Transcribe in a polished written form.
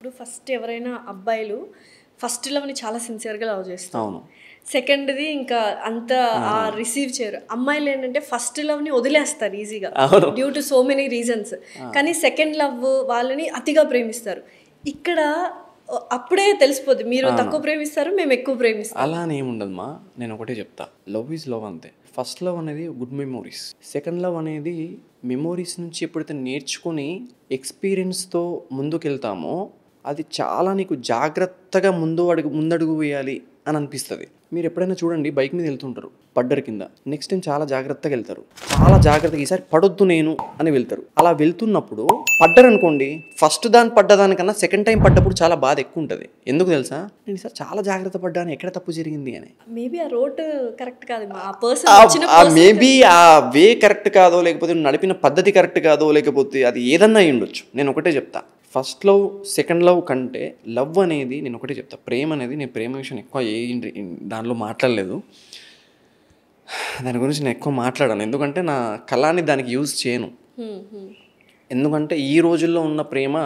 ఇప్పుడు ఫస్ట్ ఎవరైనా అబ్బాయిలు ఫస్ట్ లవ్ని చాలా సిన్సియర్గా లవ్ చేస్తారు. అవును. సెకండ్ది ఇంకా అంత రిసీవ్ చేయరు. అమ్మాయిలు ఏంటంటే ఫస్ట్ లవ్ని వదిలేస్తారు ఈజీగా due to so many reasons. కానీ సెకండ్ లవ్ వాళ్ళని అతిగా ప్రేమిస్తారు. ఇక్కడ అప్పుడే తెలిసిపోద్ది మీరు తక్కువ ప్రేమిస్తారు, మేము ఎక్కువ ప్రేమిస్తాం. అలా అని ఏముండదమ్మా, నేను ఒకటే చెప్తా, లవ్ ఈజ్ లవ్ అంతే. ఫస్ట్ లవ్ అనేది గుడ్ మెమోరీస్, సెకండ్ లవ్ అనేది మెమోరీస్ నుంచి ఎప్పుడైతే నేర్చుకొని ఎక్స్పీరియన్స్తో ముందుకెళ్తామో అది చాలా నీకు జాగ్రత్తగా ముందడుగు వేయాలి అని అనిపిస్తుంది. మీరు ఎప్పుడైనా చూడండి, బైక్ మీద వెళ్తుంటారు, పడ్డర్ కింద, నెక్స్ట్ టైం చాలా జాగ్రత్తగా వెళ్తారు, చాలా జాగ్రత్తగా ఈసారి పడొద్దు నేను అని వెళ్తారు. అలా వెళ్తున్నప్పుడు పడ్డరు అనుకోండి, ఫస్ట్ పడ్డదానికన్నా సెకండ్ టైం పడ్డప్పుడు చాలా బాధ ఎక్కువ ఉంటుంది. ఎందుకు తెలుసా? నేను ఈసారి చాలా జాగ్రత్త పడ్డాను, ఎక్కడ తప్పు జరిగింది అని. మేబీ ఆ రోడ్ కరెక్ట్ కాదు, మేబీ ఆ వే కరెక్ట్ కాదో, లేకపోతే నడిపిన పద్ధతి కరెక్ట్ కాదో, లేకపోతే అది ఏదన్నా అయి ఉండొచ్చు. నేను ఒకటే చెప్తా, ఫస్ట్ లవ్ సెకండ్ లవ్ కంటే లవ్ అనేది, నేను ఒకటే చెప్తా, ప్రేమ అనేది, నేను ప్రేమ విషయం ఎక్కువ దానిలో మాట్లాడలేదు, దాని గురించి నేను ఎక్కువ మాట్లాడాను, ఎందుకంటే నా కళాన్ని దానికి యూజ్ చేయను. ఎందుకంటే ఈ రోజుల్లో ఉన్న ప్రేమ